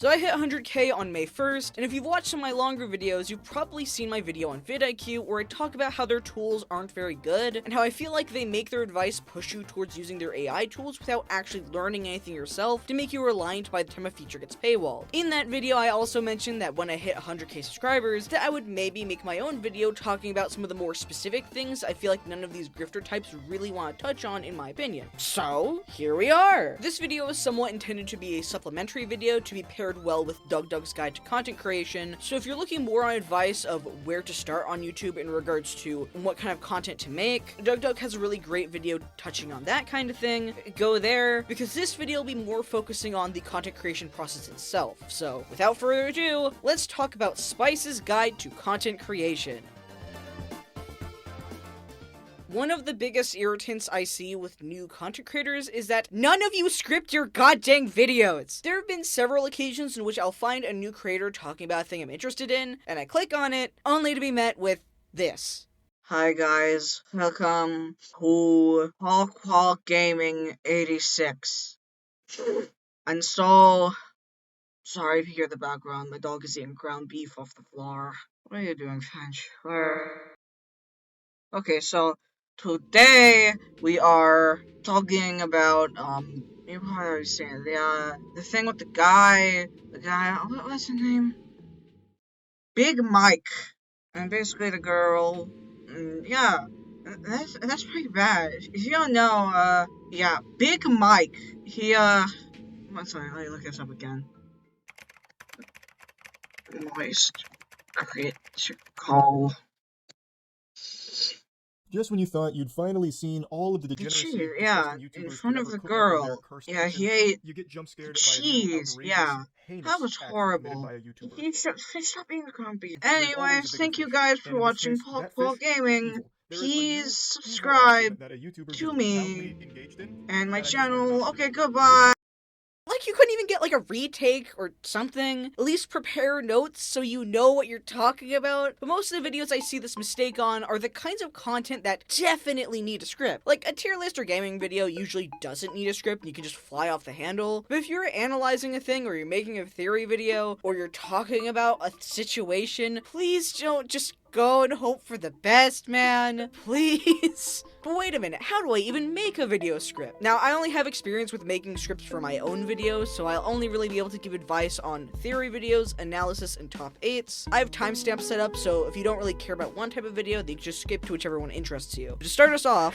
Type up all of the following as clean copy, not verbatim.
So I hit 100k on May 1st, and if you've watched some of my longer videos, you've probably seen my video on vidIQ where I talk about how their tools aren't very good, and how I feel like they make their advice push you towards using their AI tools without actually learning anything yourself to make you reliant by the time a feature gets paywalled. In that video, I also mentioned that when I hit 100k subscribers, that I would maybe make my own video talking about some of the more specific things I feel like none of these grifter types really want to touch on in my opinion. So, here we are! This video is somewhat intended to be a supplementary video to be paired well with DougDoug's guide to content creation, so if you're looking more on advice of where to start on YouTube in regards to what kind of content to make, DougDoug has a really great video touching on that kind of thing. Go there, because this video will be more focusing on the content creation process itself. So, without further ado, let's talk about Spice's guide to content creation. One of the biggest irritants I see with new content creators is that none of you script your goddamn videos! There have been several occasions in which I'll find a new creator talking about a thing I'm interested in, and I click on it, only to be met with this. Hi guys, welcome to Hall Gaming 86. And so, sorry if you hear the background, my dog is eating ground beef off the floor. What are you doing, Finch? Okay, so today we are talking about you probably already seen it, the thing with the guy, what's his name? Big Mike, and basically the girl, yeah, that's pretty bad. If you don't know, yeah, Big Mike, he, sorry, let me look this up again. Moist critical. Just when you thought you'd finally seen all of the degeneracy, yeah, in front of the girl. Yeah, he ate you get jump scared cheese. Yeah, that was horrible. He should stop being grumpy. Anyways, thank you guys for watching Paul Gaming. Please subscribe to me and my channel. Okay, goodbye. Like, you couldn't even get, like, a retake or something? At least prepare notes so you know what you're talking about? But most of the videos I see this mistake on are the kinds of content that definitely need a script. Like, a tier list or gaming video usually doesn't need a script and you can just fly off the handle. But if you're analyzing a thing, or you're making a theory video, or you're talking about a situation, please don't just go and hope for the best, man. Please. But wait a minute, how do I even make a video script? Now, I only have experience with making scripts for my own videos, so I'll only really be able to give advice on theory videos, analysis, and top 8s. I have timestamps set up, so if you don't really care about one type of video, then you can just skip to whichever one interests you. To start us off,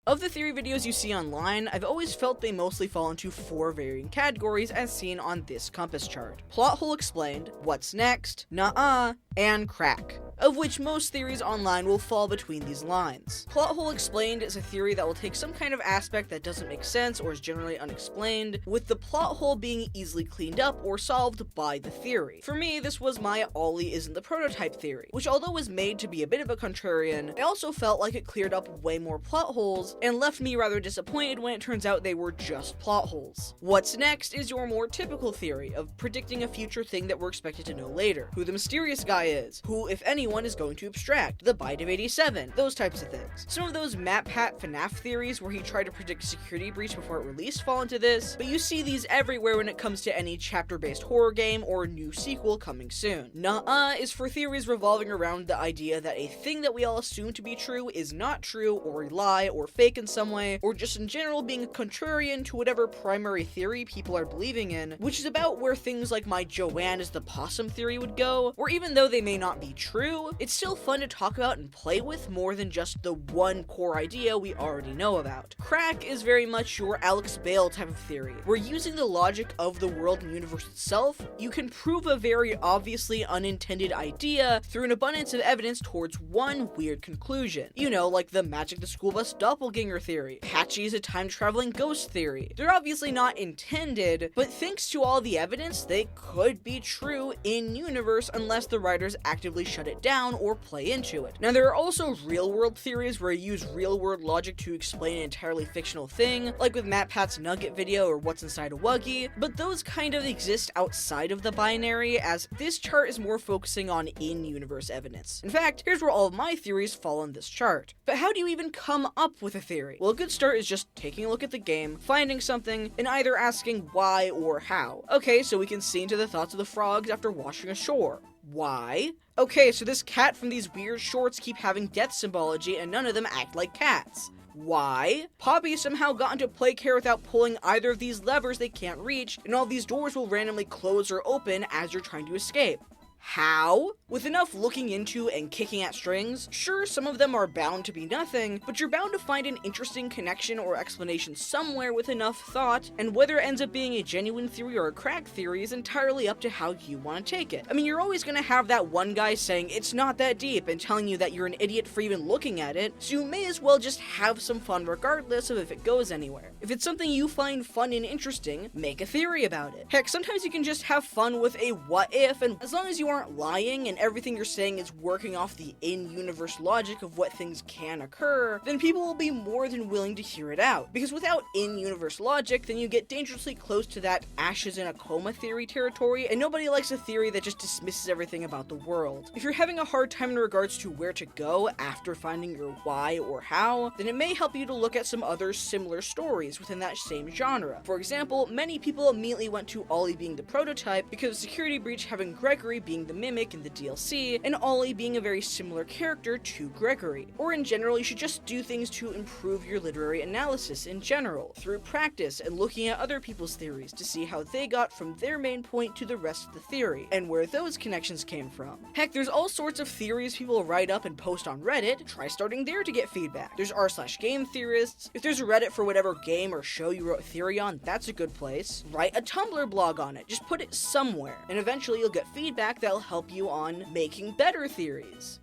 of the theory videos you see online, I've always felt they mostly fall into 4 varying categories as seen on this compass chart. Plot hole explained, what's next, nuh-uh, and crack, of which most theories online will fall between these lines. Plot hole explained is a theory that will take some kind of aspect that doesn't make sense or is generally unexplained, with the plot hole being easily cleaned up or solved by the theory. For me, this was my Ollie isn't the prototype theory, which although was made to be a bit of a contrarian, I also felt like it cleared up way more plot holes and left me rather disappointed when it turns out they were just plot holes. What's next is your more typical theory of predicting a future thing that we're expected to know later, who the mysterious guy is, who, if anyone, is going to abstract, the bite of 87, those types of things. Some of those MatPat FNAF theories where he tried to predict a security breach before it released fall into this, but you see these everywhere when it comes to any chapter-based horror game or new sequel coming soon. Nuh-uh is for theories revolving around the idea that a thing that we all assume to be true is not true, or a lie, or fake in some way, or just in general being a contrarian to whatever primary theory people are believing in, which is about where things like my Joanne is the possum theory would go, or even though they may not be true, it's still fun to talk about and play with more than just the one core idea we already know about. Crack is very much your Alex Bale type of theory, where using the logic of the world and universe itself, you can prove a very obviously unintended idea through an abundance of evidence towards one weird conclusion. You know, like the Magic the School Bus doppelganger theory, Patchy is a time-traveling ghost theory. They're obviously not intended, but thanks to all the evidence, they could be true in-universe unless the writers actively shut it down or play into it. Now, there are also real-world theories where you use real-world logic to explain an entirely fictional thing, like with MatPat's Nugget video or What's Inside a Wuggy, but those kind of exist outside of the binary, as this chart is more focusing on in-universe evidence. In fact, here's where all of my theories fall on this chart. But how do you even come up with a theory? Well, a good start is just taking a look at the game, finding something, and either asking why or how. Okay, so we can see into the thoughts of the frogs after washing ashore. Why? Okay, so this cat from these weird shorts keep having death symbology and none of them act like cats. Why? Poppy somehow got into play care without pulling either of these levers they can't reach, and all these doors will randomly close or open as you're trying to escape. How? With enough looking into and kicking at strings, sure, some of them are bound to be nothing, but you're bound to find an interesting connection or explanation somewhere with enough thought, and whether it ends up being a genuine theory or a crack theory is entirely up to how you want to take it. I mean, you're always gonna have that one guy saying it's not that deep and telling you that you're an idiot for even looking at it, so you may as well just have some fun regardless of if it goes anywhere. If it's something you find fun and interesting, make a theory about it. Heck, sometimes you can just have fun with a what if, and as long as you aren't lying and everything you're saying is working off the in-universe logic of what things can occur, then people will be more than willing to hear it out. Because without in-universe logic, then you get dangerously close to that ashes in a coma theory territory, and nobody likes a theory that just dismisses everything about the world. If you're having a hard time in regards to where to go after finding your why or how, then it may help you to look at some other similar stories within that same genre. For example, many people immediately went to Ollie being the prototype because of Security Breach having Gregory being the mimic in the DLC, and Ollie being a very similar character to Gregory. Or in general, you should just do things to improve your literary analysis in general, through practice and looking at other people's theories to see how they got from their main point to the rest of the theory, and where those connections came from. Heck, there's all sorts of theories people write up and post on Reddit. Try starting there to get feedback. There's r/game theorists. If there's a Reddit for whatever game or show you wrote a theory on, that's a good place. Write a Tumblr blog on it. Just put it somewhere, and eventually you'll get feedback that'll help you on making better theories.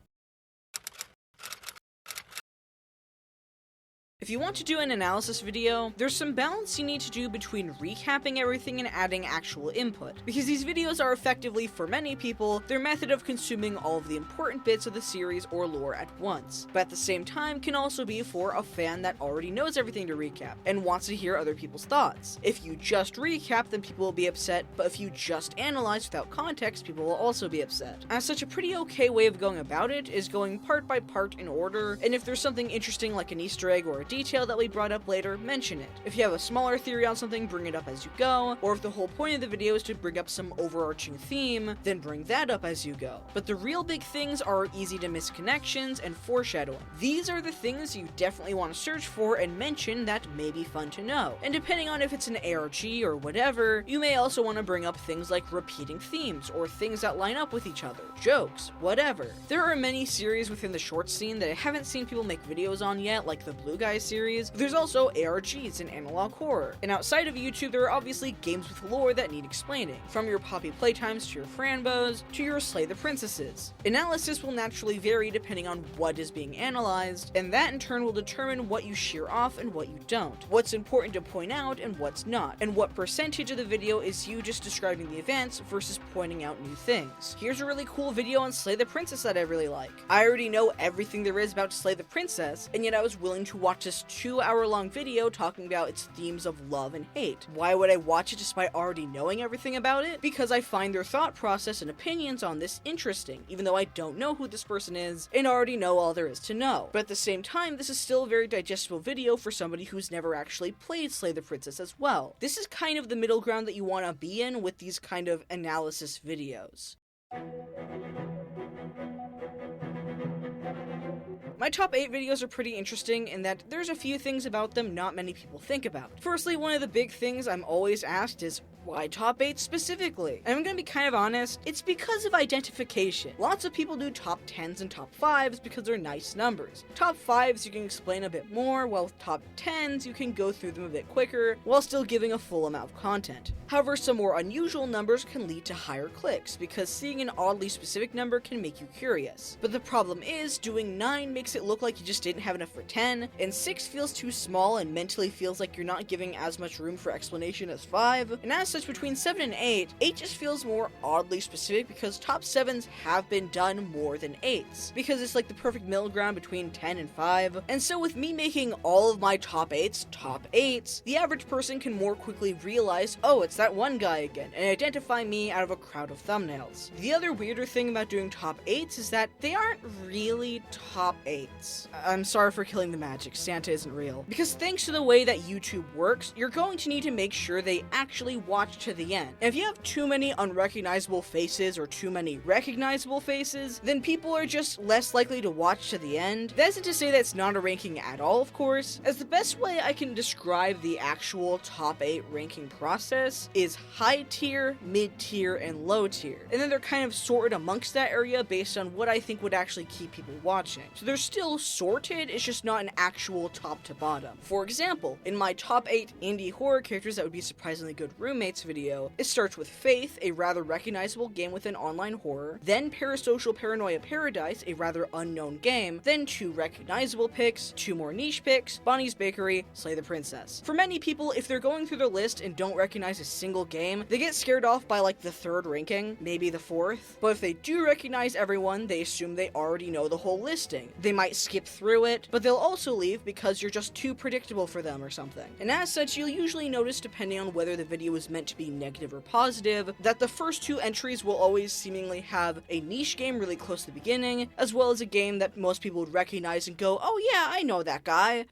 If you want to do an analysis video, there's some balance you need to do between recapping everything and adding actual input, because these videos are effectively, for many people, their method of consuming all of the important bits of the series or lore at once, but at the same time can also be for a fan that already knows everything to recap, and wants to hear other people's thoughts. If you just recap, then people will be upset, but if you just analyze without context, people will also be upset. As such, a pretty okay way of going about it is going part by part in order, and if there's something interesting like an Easter egg or a detail that we brought up later, mention it. If you have a smaller theory on something, bring it up as you go, or if the whole point of the video is to bring up some overarching theme, then bring that up as you go. But the real big things are easy to miss connections and foreshadowing. These are the things you definitely want to search for and mention that may be fun to know. And depending on if it's an ARG or whatever, you may also want to bring up things like repeating themes, or things that line up with each other, jokes, whatever. There are many series within the short scene that I haven't seen people make videos on yet, like the Blue Guys series. There's also ARGs and analog horror. And outside of YouTube, there are obviously games with lore that need explaining, from your Poppy Playtimes to your Franbos, to your Slay the Princesses. Analysis will naturally vary depending on what is being analyzed, and that in turn will determine what you shear off and what you don't, what's important to point out and what's not, and what percentage of the video is you just describing the events versus pointing out new things. Here's a really cool video on Slay the Princess that I really like. I already know everything there is about Slay the Princess, and yet I was willing to watch this 2-hour-long video talking about its themes of love and hate. Why would I watch it despite already knowing everything about it? Because I find their thought process and opinions on this interesting, even though I don't know who this person is and already know all there is to know. But at the same time, this is still a very digestible video for somebody who's never actually played Slay the Princess as well. This is kind of the middle ground that you want to be in with these kind of analysis videos. My top 8 videos are pretty interesting in that there's a few things about them not many people think about. Firstly, one of the big things I'm always asked is, why top 8 specifically? And I'm gonna be kind of honest, it's because of identification. Lots of people do top 10s and top 5s because they're nice numbers. Top 5s you can explain a bit more, while with top 10s you can go through them a bit quicker, while still giving a full amount of content. However, some more unusual numbers can lead to higher clicks, because seeing an oddly specific number can make you curious. But the problem is, doing 9 makes it look like you just didn't have enough for 10, and 6 feels too small and mentally feels like you're not giving as much room for explanation as 5, and as such, between 7 and 8 just feels more oddly specific because top 7s have been done more than 8s, because it's like the perfect middle ground between 10 and 5. And so with me making all of my top 8s, the average person can more quickly realize, oh, it's that one guy again, and identify me out of a crowd of thumbnails. The other weirder thing about doing top 8s is that they aren't really top 8s. I'm sorry for killing the magic, Santa isn't real. Because thanks to the way that YouTube works, you're going to need to make sure they actually watch to the end. And if you have too many unrecognizable faces or too many recognizable faces, then people are just less likely to watch to the end. That isn't to say that it's not a ranking at all, of course, as the best way I can describe the actual top 8 ranking process is high tier, mid tier, and low tier. And then they're kind of sorted amongst that area based on what I think would actually keep people watching. So they're still sorted, it's just not an actual top to bottom. For example, in my top 8 indie horror characters that would be surprisingly good roommates video, it starts with Faith, a rather recognizable game within online horror, then Parasocial Paranoia Paradise, a rather unknown game, then 2 recognizable picks, 2 more niche picks, Bonnie's Bakery, Slay the Princess. For many people, if they're going through their list and don't recognize a single game, they get scared off by like the 3rd ranking, maybe the 4th, but if they do recognize everyone, they assume they already know the whole listing. They might skip through it, but they'll also leave because you're just too predictable for them or something. And as such, you'll usually notice, depending on whether the video is meant to be negative or positive, that the first 2 entries will always seemingly have a niche game really close to the beginning, as well as a game that most people would recognize and go, oh yeah, I know that guy.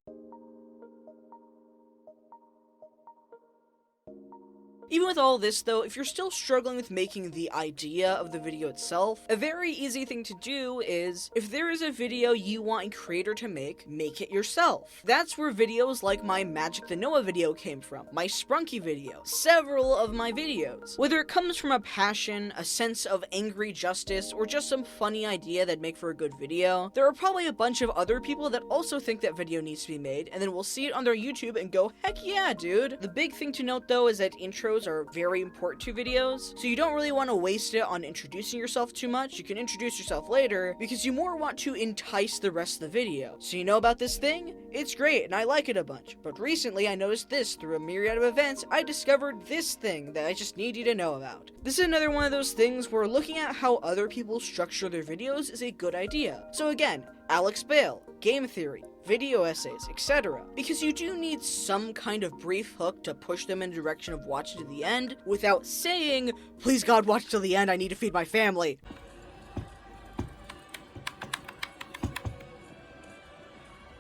Even with all this though, if you're still struggling with making the idea of the video itself, a very easy thing to do is, if there is a video you want a creator to make it yourself. That's where videos like my Magic the Noah video came from, my Sprunky video, several of my videos. Whether it comes from a passion, a sense of angry justice, or just some funny idea that'd make for a good video, there are probably a bunch of other people that also think that video needs to be made, and then we'll see it on their YouTube and go, heck yeah, dude. The big thing to note though is that intros are very important to videos, so you don't really want to waste it on introducing yourself too much. You can introduce yourself later, because you more want to entice the rest of the video. So you know about this thing? It's great, and I like it a bunch, but recently I noticed this through a myriad of events. I discovered this thing that I just need you to know about. This is another one of those things where looking at how other people structure their videos is a good idea. So again, Alex Bale, Game Theory, video essays, etc. Because you do need some kind of brief hook to push them in the direction of watching to the end without saying, please God, watch till the end, I need to feed my family.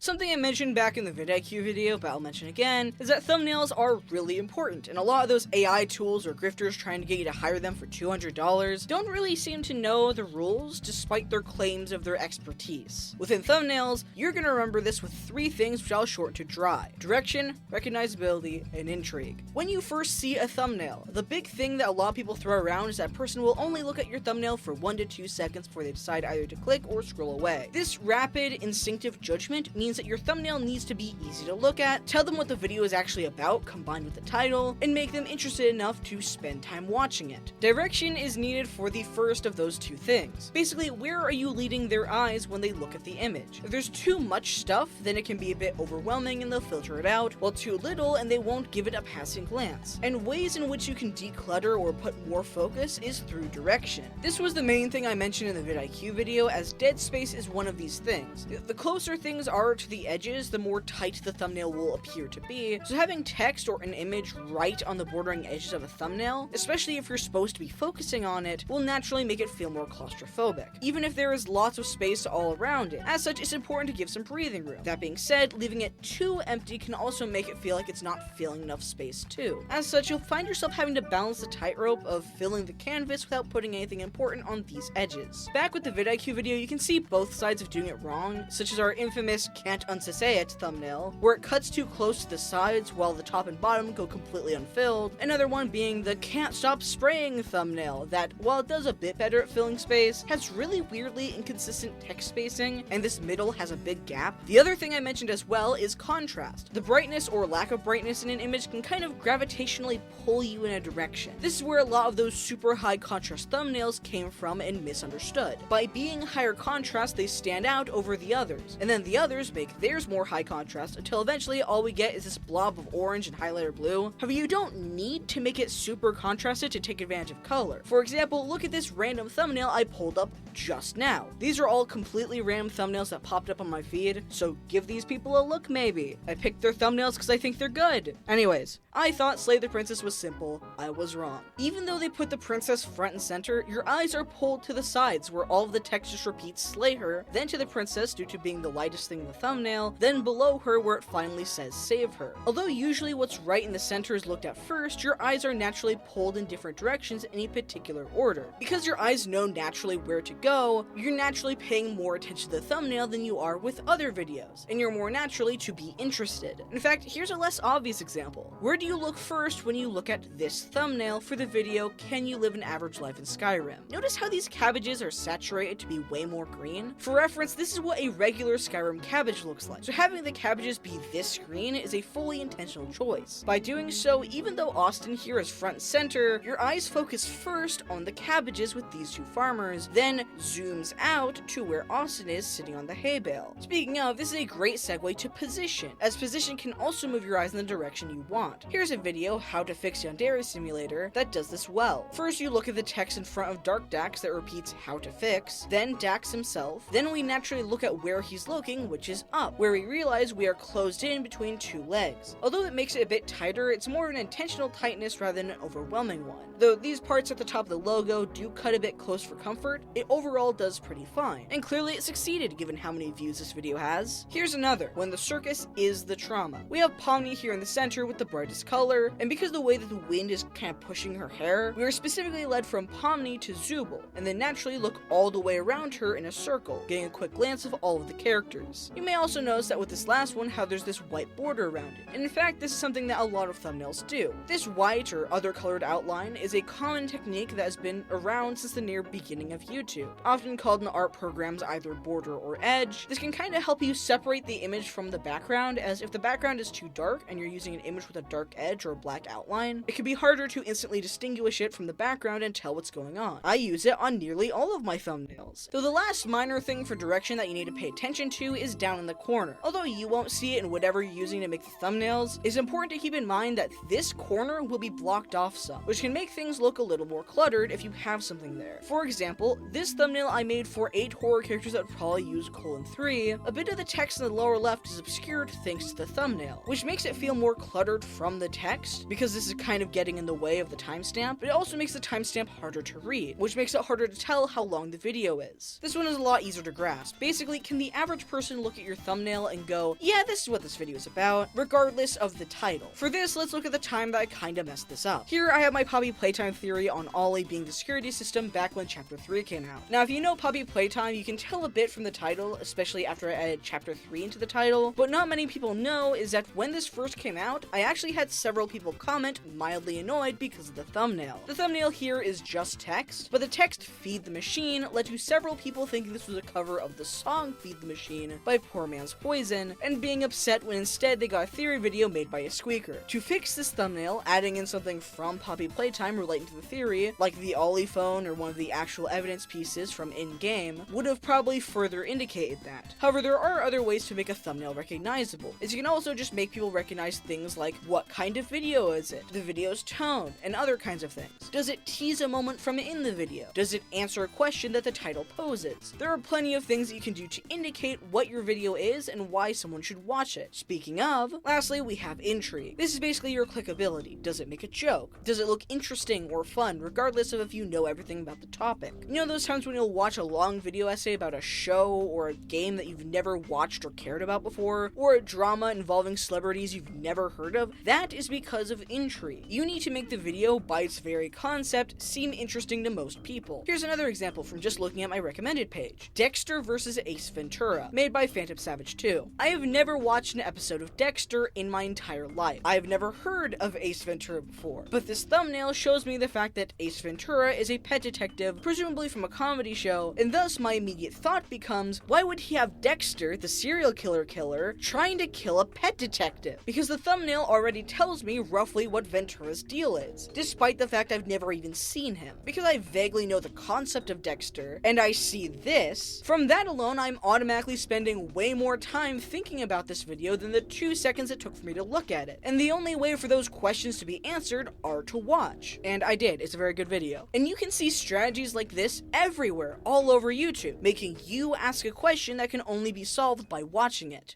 Something I mentioned back in the vidIQ video, but I'll mention again, is that thumbnails are really important, and a lot of those AI tools or grifters trying to get you to hire them for $200 don't really seem to know the rules despite their claims of their expertise. Within thumbnails, you're going to remember this with 3 things which I'll shorten to DRY: direction, recognizability, and intrigue. When you first see a thumbnail, the big thing that a lot of people throw around is that person will only look at your thumbnail for 1 to 2 seconds before they decide either to click or scroll away. This rapid, instinctive judgment means that your thumbnail needs to be easy to look at, tell them what the video is actually about combined with the title, and make them interested enough to spend time watching it. Direction is needed for the first of those 2 things. Basically, where are you leading their eyes when they look at the image? If there's too much stuff, then it can be a bit overwhelming and they'll filter it out, while too little and they won't give it a passing glance. And ways in which you can declutter or put more focus is through direction. This was the main thing I mentioned in the vidIQ video, as dead space is one of these things. The closer things are to the edges, the more tight the thumbnail will appear to be, so having text or an image right on the bordering edges of a thumbnail, especially if you're supposed to be focusing on it, will naturally make it feel more claustrophobic, even if there is lots of space all around it. As such, it's important to give some breathing room. That being said, leaving it too empty can also make it feel like it's not filling enough space too. As such, you'll find yourself having to balance the tightrope of filling the canvas without putting anything important on these edges. Back with the vidIQ video, you can see both sides of doing it wrong, such as our infamous can't unsay it thumbnail, where it cuts too close to the sides while the top and bottom go completely unfilled. Another one being the can't stop spraying thumbnail that, while it does a bit better at filling space, has really weirdly inconsistent text spacing, and this middle has a big gap. The other thing I mentioned as well is contrast. The brightness or lack of brightness in an image can kind of gravitationally pull you in a direction. This is where a lot of those super high contrast thumbnails came from and misunderstood. By being higher contrast, they stand out over the others, and then the others make theirs more high contrast until eventually all we get is this blob of orange and highlighter blue. However, you don't need to make it super contrasted to take advantage of color. For example, look at this random thumbnail I pulled up just now. These are all completely random thumbnails that popped up on my feed, so give these people a look maybe. I picked their thumbnails because I think they're good. Anyways, I thought Slay the Princess was simple. I was wrong. Even though they put the princess front and center, your eyes are pulled to the sides where all of the text just repeats slay her, then to the princess due to being the lightest thing in the thumbnail, then below her where it finally says save her. Although usually what's right in the center is looked at first, your eyes are naturally pulled in different directions in a particular order. Because your eyes know naturally where to go, you're naturally paying more attention to the thumbnail than you are with other videos, and you're more naturally to be interested. In fact, here's a less obvious example. Where do you look first when you look at this thumbnail for the video Can You Live an Average Life in Skyrim? Notice how these cabbages are saturated to be way more green? For reference, this is what a regular Skyrim cabbage looks like, so having the cabbages be this green is a fully intentional choice. By doing so, even though Austin here is front and center, your eyes focus first on the cabbages with these two farmers, then zooms out to where Austin is sitting on the hay bale. Speaking of, this is a great segue to position, as position can also move your eyes in the direction you want. Here's a video, How to Fix Yandere Simulator, that does this well. First, you look at the text in front of DougDoug that repeats how to fix, then Dax himself, then we naturally look at where he's looking, which is up, where we realize we are closed in between two legs. Although it makes it a bit tighter, it's more an intentional tightness rather than an overwhelming one. Though these parts at the top of the logo do cut a bit close for comfort, it overall does pretty fine. And clearly it succeeded given how many views this video has. Here's another, When the Circus is the Trauma. We have Pomni here in the center with the brightest color, and because the way that the wind is kind of pushing her hair, we are specifically led from Pomni to Zubul, and then naturally look all the way around her in a circle, getting a quick glance of all of the characters. You may also notice that with this last one how there's this white border around it, and in fact this is something that a lot of thumbnails do. This white or other colored outline is a common technique that has been around since the near beginning of YouTube, often called in art programs either border or edge. This can kind of help you separate the image from the background, as if the background is too dark and you're using an image with a dark edge or a black outline, it can be harder to instantly distinguish it from the background and tell what's going on. I use it on nearly all of my thumbnails. Though the last minor thing for direction that you need to pay attention to is down in the corner. Although you won't see it in whatever you're using to make the thumbnails, it's important to keep in mind that this corner will be blocked off some, which can make things look a little more cluttered if you have something there. For example, this thumbnail I made for 8 horror characters that would probably use :3, a bit of the text in the lower left is obscured thanks to the thumbnail, which makes it feel more cluttered from the text, because this is kind of getting in the way of the timestamp, but it also makes the timestamp harder to read, which makes it harder to tell how long the video is. This one is a lot easier to grasp. Basically, can the average person look at your thumbnail and go, yeah, this is what this video is about, regardless of the title? For this, let's look at the time that I kinda messed this up. Here I have my Poppy Playtime theory on Ollie being the security system back when Chapter 3 came out. Now, if you know Poppy Playtime, you can tell a bit from the title, especially after I added Chapter 3 into the title. What not many people know is that when this first came out, I actually had several people comment mildly annoyed because of the thumbnail. The thumbnail here is just text, but the text Feed the Machine led to several people thinking this was a cover of the song Feed the Machine by Poor Man's Poison, and being upset when instead they got a theory video made by a squeaker. To fix this thumbnail, adding in something from Poppy Playtime relating to the theory, like the Ollie phone or one of the actual evidence pieces from in-game, would have probably further indicated that. However, there are other ways to make a thumbnail recognizable, as you can also just make people recognize things like what kind of video is it, the video's tone, and other kinds of things. Does it tease a moment from in the video? Does it answer a question that the title poses? There are plenty of things that you can do to indicate what your video is and why someone should watch it. Speaking of, lastly we have intrigue. This is basically your clickability. Does it make a joke? Does it look interesting or fun, regardless of if you know everything about the topic? You know those times when you'll watch a long video essay about a show or a game that you've never watched or cared about before, or a drama involving celebrities you've never heard of? That is because of intrigue. You need to make the video, by its very concept, seem interesting to most people. Here's another example from just looking at my recommended page. Dexter vs. Ace Ventura, made by Phantom Savage 2. I have never watched an episode of Dexter in my entire life. I have never heard of Ace Ventura before, but this thumbnail shows me the fact that Ace Ventura is a pet detective, presumably from a comedy show, and thus my immediate thought becomes, why would he have Dexter, the serial killer, trying to kill a pet detective? Because the thumbnail already tells me roughly what Ventura's deal is, despite the fact I've never even seen him. Because I vaguely know the concept of Dexter, and I see this, from that alone I'm automatically spending way more time thinking about this video than the 2 seconds it took for me to look at it. And the only way for those questions to be answered are to watch. And I did, it's a very good video. And you can see strategies like this everywhere, all over YouTube, making you ask a question that can only be solved by watching it.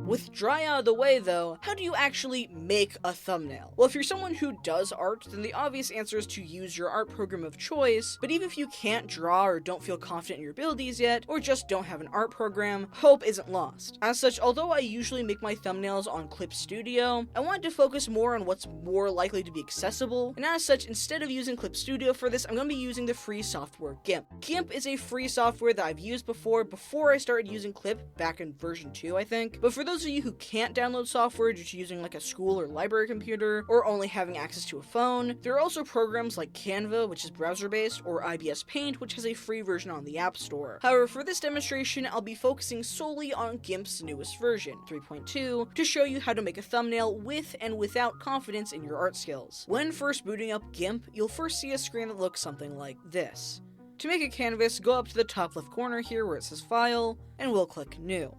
With dry out of the way though, how do you actually make a thumbnail? Well, if you're someone who does art, then the obvious answer is to use your art program of choice, but even if you can't draw or don't feel confident in your abilities yet, or just don't have an art program, hope isn't lost. As such, although I usually make my thumbnails on Clip Studio, I wanted to focus more on what's more likely to be accessible, and as such, instead of using Clip Studio for this, I'm going to be using the free software GIMP. GIMP is a free software that I've used before I started using Clip, back in version 2 I think, but for those of you who can't download software due to using like a school or library computer, or only having access to a phone, there are also programs like Canva, which is browser-based, or IBS Paint, which has a free version on the App Store. However, for this demonstration, I'll be focusing solely on GIMP's newest version, 3.2, to show you how to make a thumbnail with and without confidence in your art skills. When first booting up GIMP, you'll first see a screen that looks something like this. To make a canvas, go up to the top left corner here where it says File, and we'll click New.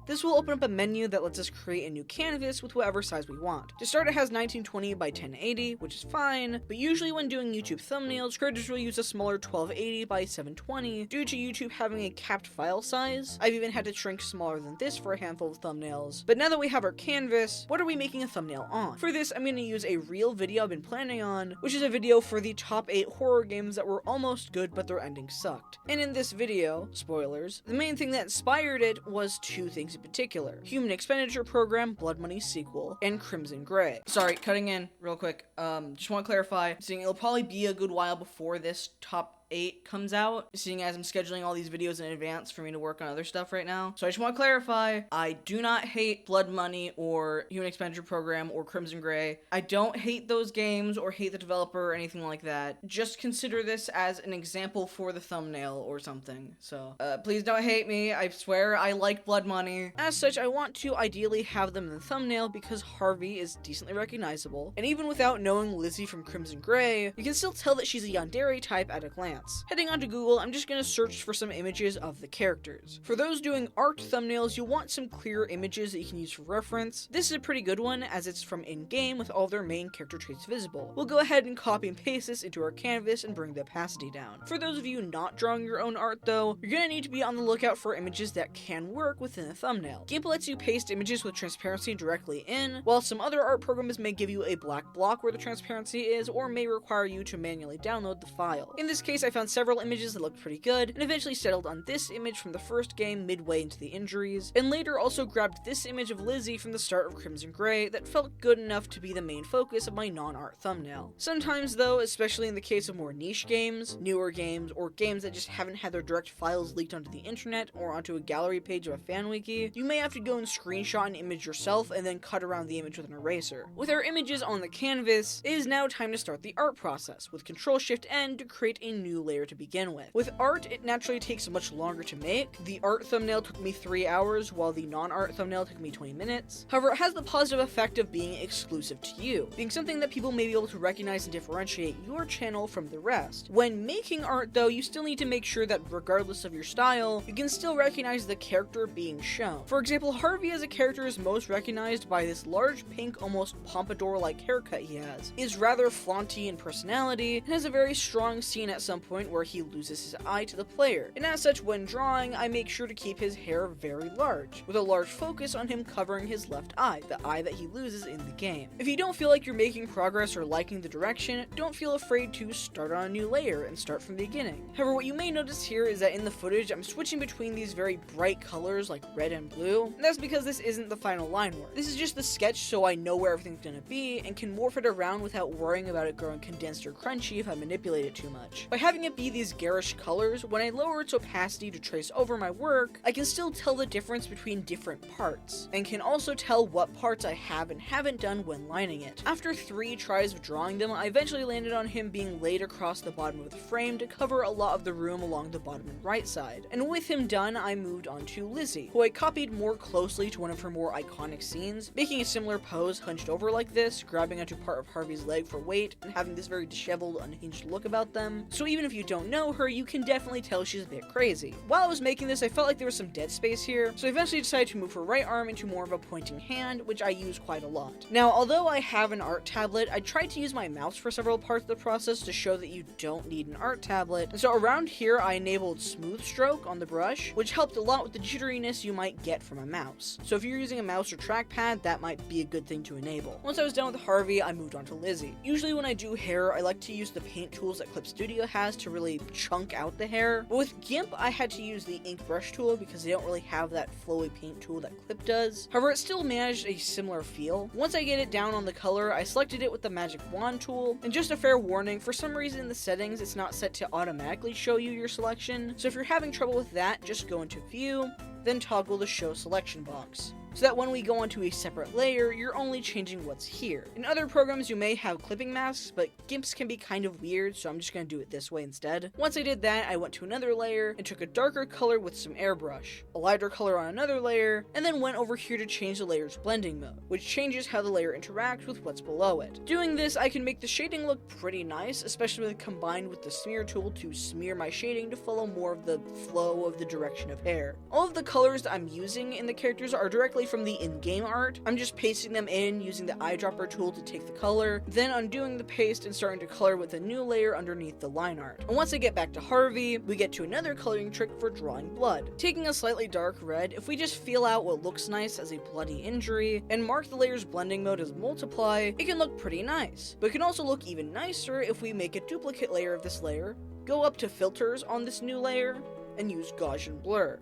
This will open up a menu that lets us create a new canvas with whatever size we want. To start, it has 1920 by 1080, which is fine, but usually when doing YouTube thumbnails, creators will use a smaller 1280 by 720 due to YouTube having a capped file size. I've even had to shrink smaller than this for a handful of thumbnails. But now that we have our canvas, what are we making a thumbnail on? For this, I'm going to use a real video I've been planning on, which is a video for the top 8 horror games that were almost good but their ending sucked. And in this video, spoilers, the main thing that inspired it was 2 things in particular: Human Expenditure Program, Blood Money sequel, and Crimson Gray. Sorry, cutting in real quick. Just want to clarify, seeing it'll probably be a good while before this top 8 comes out, seeing as I'm scheduling all these videos in advance for me to work on other stuff right now. So I just want to clarify, I do not hate Blood Money or Human Expenditure Program or Crimson Gray. I don't hate those games or hate the developer or anything like that. Just consider this as an example for the thumbnail or something. So please don't hate me. I swear I like Blood Money. As such, I want to ideally have them in the thumbnail because Harvey is decently recognizable, and even without knowing Lizzie from Crimson Gray, you can still tell that she's a yandere type at a glance. Heading onto Google, I'm just going to search for some images of the characters. For those doing art thumbnails, you'll want some clear images that you can use for reference. This is a pretty good one as it's from in-game with all their main character traits visible. We'll go ahead and copy and paste this into our canvas and bring the opacity down. For those of you not drawing your own art though, you're going to need to be on the lookout for images that can work within a thumbnail. GIMP lets you paste images with transparency directly in, while some other art programs may give you a black block where the transparency is, or may require you to manually download the file. In this case, I found several images that looked pretty good, and eventually settled on this image from the first game midway into the injuries, and later also grabbed this image of Lizzie from the start of Crimson Gray that felt good enough to be the main focus of my non-art thumbnail. Sometimes though, especially in the case of more niche games, newer games, or games that just haven't had their direct files leaked onto the internet or onto a gallery page of a fan wiki, you may have to go and screenshot an image yourself and then cut around the image with an eraser. With our images on the canvas, it is now time to start the art process, with Ctrl-Shift-N to create a new layer to begin with. With art, it naturally takes much longer to make. The art thumbnail took me 3 hours, while the non-art thumbnail took me 20 minutes. However, it has the positive effect of being exclusive to you, being something that people may be able to recognize and differentiate your channel from the rest. When making art though, you still need to make sure that regardless of your style, you can still recognize the character being shown. For example, Harvey as a character is most recognized by this large pink, almost pompadour-like haircut he has. He is rather flaunty in personality, and has a very strong scene at some point where he loses his eye to the player, and as such, when drawing, I make sure to keep his hair very large, with a large focus on him covering his left eye, the eye that he loses in the game. If you don't feel like you're making progress or liking the direction, don't feel afraid to start on a new layer and start from the beginning. However, what you may notice here is that in the footage, I'm switching between these very bright colors like red and blue, and that's because this isn't the final line work. This is just the sketch so I know where everything's gonna be, and can morph it around without worrying about it growing condensed or crunchy if I manipulate it too much. By having having it be these garish colors, when I lower its opacity to trace over my work, I can still tell the difference between different parts, and can also tell what parts I have and haven't done when lining it. After 3 tries of drawing them, I eventually landed on him being laid across the bottom of the frame to cover a lot of the room along the bottom and right side. And with him done, I moved on to Lizzie, who I copied more closely to one of her more iconic scenes, making a similar pose hunched over like this, grabbing onto part of Harvey's leg for weight, and having this very disheveled, unhinged look about them. So even if you don't know her, you can definitely tell she's a bit crazy. While I was making this, I felt like there was some dead space here, so I eventually decided to move her right arm into more of a pointing hand, which I use quite a lot. Now, although I have an art tablet, I tried to use my mouse for several parts of the process to show that you don't need an art tablet, and so around here I enabled smooth stroke on the brush, which helped a lot with the jitteriness you might get from a mouse. So if you're using a mouse or trackpad, that might be a good thing to enable. Once I was done with Harvey, I moved on to Lizzie. Usually when I do hair, I like to use the paint tools that Clip Studio has to really chunk out the hair, but with GIMP, I had to use the ink brush tool because they don't really have that flowy paint tool that Clip does. However, it still managed a similar feel. Once I get it down on the color, I selected it with the magic wand tool, and just a fair warning, for some reason in the settings, it's not set to automatically show you your selection, so if you're having trouble with that, just go into View, then toggle the Show Selection box, so that when we go onto a separate layer, you're only changing what's here. In other programs, you may have clipping masks, but GIMPs can be kind of weird, so I'm just going to do it this way instead. Once I did that, I went to another layer and took a darker color with some airbrush, a lighter color on another layer, and then went over here to change the layer's blending mode, which changes how the layer interacts with what's below it. Doing this, I can make the shading look pretty nice, especially when combined with the smear tool to smear my shading to follow more of the flow of the direction of hair. All of the colors that I'm using in the characters are directly from the in-game art. I'm just pasting them in using the eyedropper tool to take the color, then undoing the paste and starting to color with a new layer underneath the line art. And once I get back to Harvey, we get to another coloring trick for drawing blood. Taking a slightly dark red, if we just feel out what looks nice as a bloody injury, and mark the layer's blending mode as multiply, it can look pretty nice. But it can also look even nicer if we make a duplicate layer of this layer, go up to filters on this new layer, and use Gaussian blur.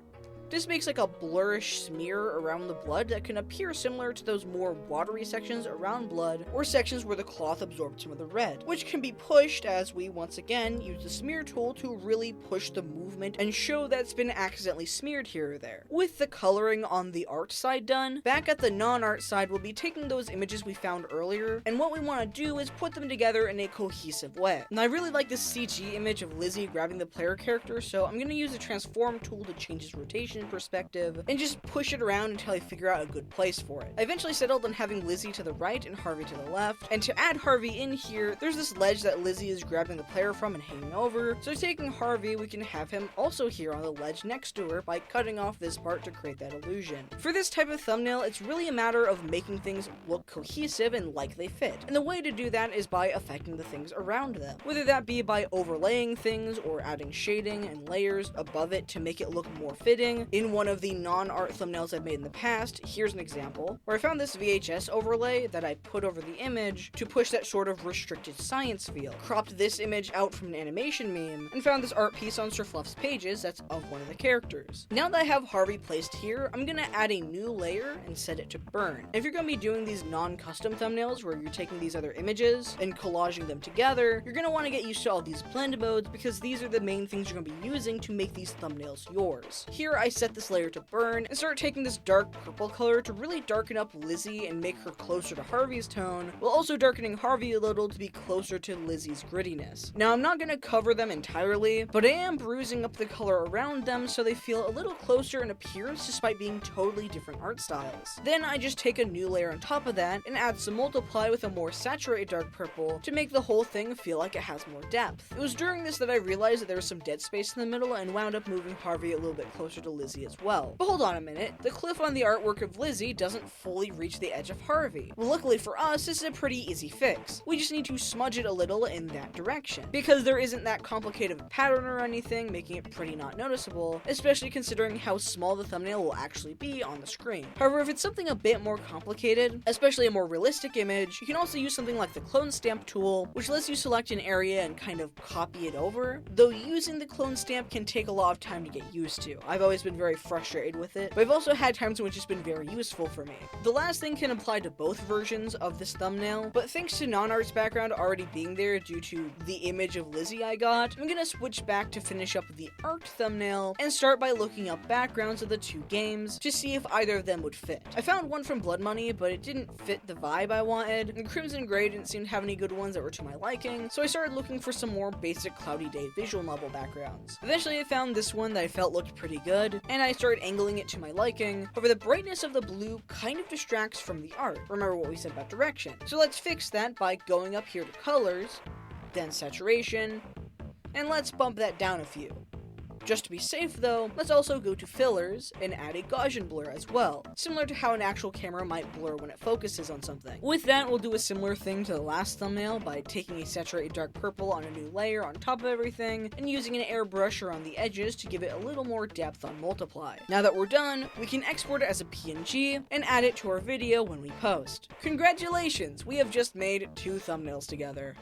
This makes like a blurrish smear around the blood that can appear similar to those more watery sections around blood, or sections where the cloth absorbed some of the red, which can be pushed as we once again use the smear tool to really push the movement and show that it's been accidentally smeared here or there. With the coloring on the art side done, back at the non-art side we'll be taking those images we found earlier, and what we want to do is put them together in a cohesive way. And I really like this CG image of Lizzie grabbing the player character, so I'm going to use the transform tool to change its rotation perspective and just push it around until I figure out a good place for it. I eventually settled on having Lizzie to the right and Harvey to the left, and to add Harvey in here, there's this ledge that Lizzie is grabbing the player from and hanging over, so taking Harvey, we can have him also here on the ledge next to her by cutting off this part to create that illusion. For this type of thumbnail, it's really a matter of making things look cohesive and like they fit, and the way to do that is by affecting the things around them, whether that be by overlaying things or adding shading and layers above it to make it look more fitting. In one of the non-art thumbnails I've made in the past, here's an example, where I found this VHS overlay that I put over the image to push that sort of restricted science feel, cropped this image out from an animation meme, and found this art piece on Sir Fluff's pages that's of one of the characters. Now that I have Harvey placed here, I'm gonna add a new layer and set it to burn. If you're gonna be doing these non-custom thumbnails where you're taking these other images and collaging them together, you're gonna want to get used to all these blend modes because these are the main things you're gonna be using to make these thumbnails yours. Here I set this layer to burn and start taking this dark purple color to really darken up Lizzie and make her closer to Harvey's tone, while also darkening Harvey a little to be closer to Lizzie's grittiness. Now I'm not going to cover them entirely, but I am bruising up the color around them so they feel a little closer in appearance despite being totally different art styles. Then I just take a new layer on top of that and add some multiply with a more saturated dark purple to make the whole thing feel like it has more depth. It was during this that I realized that there was some dead space in the middle and wound up moving Harvey a little bit closer to Lizzie as well. But hold on a minute, the cliff on the artwork of Lizzie doesn't fully reach the edge of Harvey. Well, luckily for us, this is a pretty easy fix. We just need to smudge it a little in that direction, because there isn't that complicated of a pattern or anything, making it pretty not noticeable, especially considering how small the thumbnail will actually be on the screen. However, if it's something a bit more complicated, especially a more realistic image, you can also use something like the clone stamp tool, which lets you select an area and kind of copy it over, though using the clone stamp can take a lot of time to get used to. I've always been been very frustrated with it, but I've also had times in which it's been very useful for me. The last thing can apply to both versions of this thumbnail, but thanks to non-art's background already being there due to the image of Lizzie I got, I'm gonna switch back to finish up the art thumbnail and start by looking up backgrounds of the two games to see if either of them would fit. I found one from Blood Money, but it didn't fit the vibe I wanted, and Crimson Gray didn't seem to have any good ones that were to my liking, so I started looking for some more basic cloudy day visual novel backgrounds. Eventually I found this one that I felt looked pretty good, and I started angling it to my liking. However, the brightness of the blue kind of distracts from the art. Remember what we said about direction. So let's fix that by going up here to colors, then saturation, and let's bump that down a few. Just to be safe though, let's also go to fillers and add a Gaussian blur as well, similar to how an actual camera might blur when it focuses on something. With that, we'll do a similar thing to the last thumbnail by taking a saturated dark purple on a new layer on top of everything, and using an airbrush around the edges to give it a little more depth on multiply. Now that we're done, we can export it as a PNG and add it to our video when we post. Congratulations! We have just made 2 thumbnails together.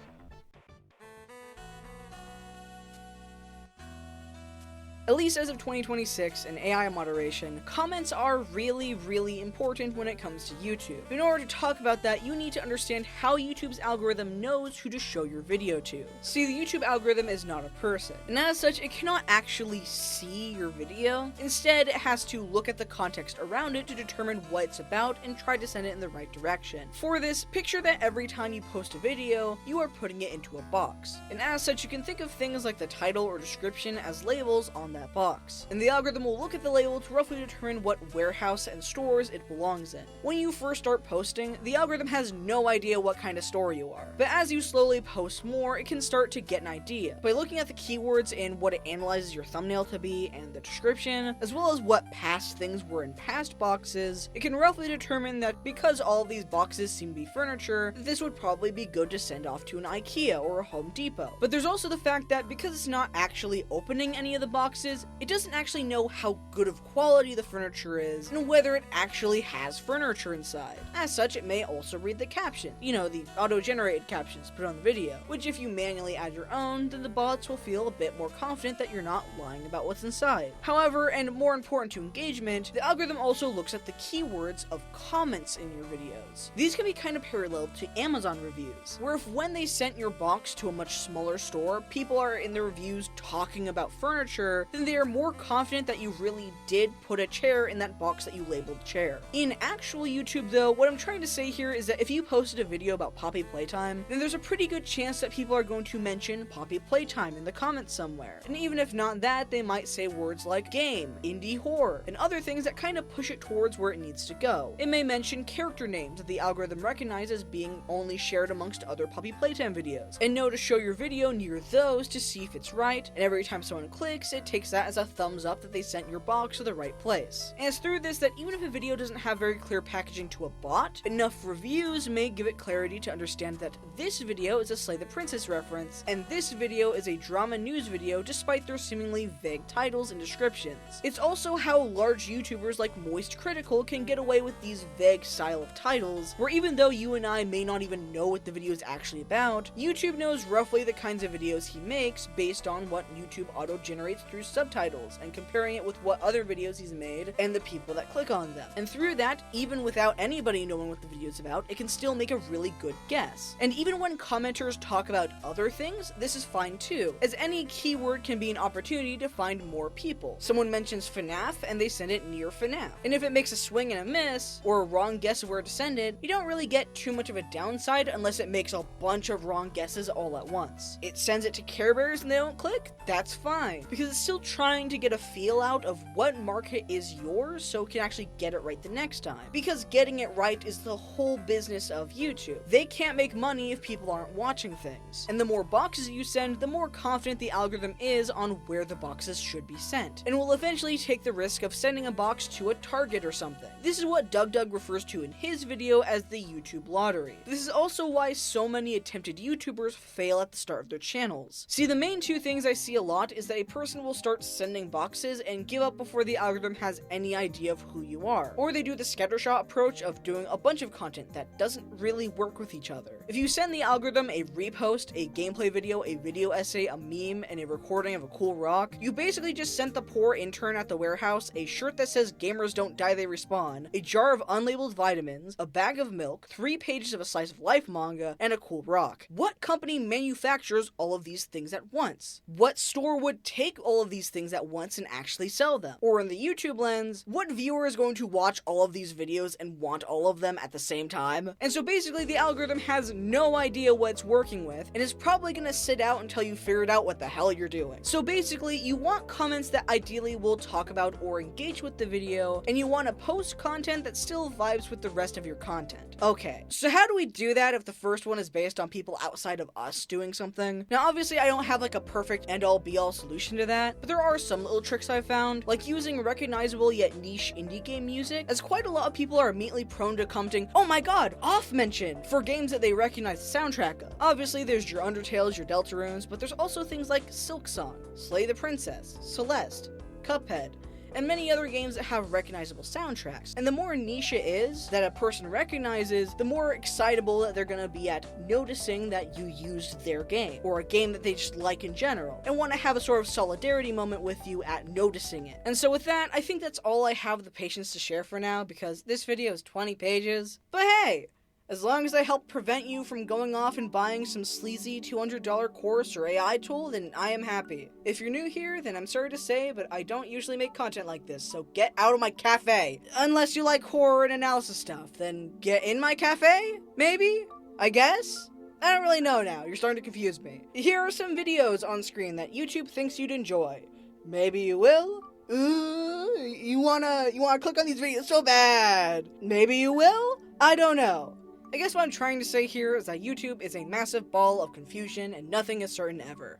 At least as of 2026 and AI moderation, comments are really important when it comes to YouTube. In order to talk about that, you need to understand how YouTube's algorithm knows who to show your video to. See, the YouTube algorithm is not a person, and as such, it cannot actually see your video. Instead, it has to look at the context around it to determine what it's about and try to send it in the right direction. For this, picture that every time you post a video, you are putting it into a box. And as such, you can think of things like the title or description as labels on that box, and the algorithm will look at the label to roughly determine what warehouse and stores it belongs in. When you first start posting, the algorithm has no idea what kind of store you are, but as you slowly post more, it can start to get an idea. By looking at the keywords and what it analyzes your thumbnail to be and the description, as well as what past things were in past boxes, it can roughly determine that because all of these boxes seem to be furniture, this would probably be good to send off to an IKEA or a Home Depot. But there's also the fact that because it's not actually opening any of the boxes, it doesn't actually know how good of quality the furniture is and whether it actually has furniture inside. As such, it may also read the caption, the auto-generated captions put on the video, which if you manually add your own, then the bots will feel a bit more confident that you're not lying about what's inside. However, and more important to engagement, the algorithm also looks at the keywords of comments in your videos. These can be kind of paralleled to Amazon reviews, where if when they sent your box to a much smaller store, people are in the reviews talking about furniture, then they are more confident that you really did put a chair in that box that you labeled chair. In actual YouTube though, what I'm trying to say here is that if you posted a video about Poppy Playtime, then there's a pretty good chance that people are going to mention Poppy Playtime in the comments somewhere. And even if not that, they might say words like game, indie horror, and other things that kind of push it towards where it needs to go. It may mention character names that the algorithm recognizes being only shared amongst other Poppy Playtime videos, and know to show your video near those to see if it's right, and every time someone clicks, it takes that as a thumbs up that they sent your box to the right place. And it's through this that even if a video doesn't have very clear packaging to a bot, enough reviews may give it clarity to understand that this video is a Slay the Princess reference, and this video is a drama news video despite their seemingly vague titles and descriptions. It's also how large YouTubers like Moist Critical can get away with these vague style of titles, where even though you and I may not even know what the video is actually about, YouTube knows roughly the kinds of videos he makes based on what YouTube auto-generates through subtitles, and comparing it with what other videos he's made and the people that click on them. And through that, even without anybody knowing what the video is about, it can still make a really good guess. And even when commenters talk about other things, this is fine too, as any keyword can be an opportunity to find more people. Someone mentions FNAF and they send it near FNAF. And if it makes a swing and a miss, or a wrong guess of where to send it, you don't really get too much of a downside unless it makes a bunch of wrong guesses all at once. It sends it to Care Bears and they don't click? That's fine, because it's still trying to get a feel out of what market is yours so it can actually get it right the next time. Because getting it right is the whole business of YouTube. They can't make money if people aren't watching things. And the more boxes you send, the more confident the algorithm is on where the boxes should be sent, and will eventually take the risk of sending a box to a Target or something. This is what DougDoug refers to in his video as the YouTube lottery. This is also why so many attempted YouTubers fail at the start of their channels. See, the main two things I see a lot is that a person will start sending boxes and give up before the algorithm has any idea of who you are. Or they do the scattershot approach of doing a bunch of content that doesn't really work with each other. If you send the algorithm a repost, a gameplay video, a video essay, a meme, and a recording of a cool rock, you basically just sent the poor intern at the warehouse a shirt that says gamers don't die, they respawn, a jar of unlabeled vitamins, a bag of milk, 3 pages of a slice of life manga, and a cool rock. What company manufactures all of these things at once? What store would take all of these things at once and actually sell them? Or in the YouTube lens, what viewer is going to watch all of these videos and want all of them at the same time? And so basically the algorithm has no idea what it's working with and is probably gonna sit out until you figured out what the hell you're doing. So basically you want comments that ideally will talk about or engage with the video, and you want to post content that still vibes with the rest of your content. Okay, so how do we do that if the first one is based on people outside of us doing something? Now obviously I don't have like a perfect end-all be-all solution to that, but there are some little tricks I've found, like using recognizable yet niche indie game music, as quite a lot of people are immediately prone to commenting, "Oh my god, off mention!" for games that they recognize the soundtrack of. Obviously there's your Undertales, your Deltarunes, but there's also things like Silk Song, Slay the Princess, Celeste, Cuphead, and many other games that have recognizable soundtracks. And the more niche it is that a person recognizes, the more excitable that they're gonna be at noticing that you used their game, or a game that they just like in general, and want to have a sort of solidarity moment with you at noticing it. And so with that, I think that's all I have the patience to share for now, because this video is 20 pages. But hey! As long as I help prevent you from going off and buying some sleazy $200 course or AI tool, then I am happy. If you're new here, then I'm sorry to say, but I don't usually make content like this, so get out of my cafe. Unless you like horror and analysis stuff, then get in my cafe? Maybe? I guess? I don't really know now, you're starting to confuse me. Here are some videos on screen that YouTube thinks you'd enjoy. Maybe you will? You wanna click on these videos so bad. Maybe you will? I don't know. I guess what I'm trying to say here is that YouTube is a massive ball of confusion and nothing is certain ever.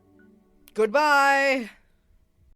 Goodbye!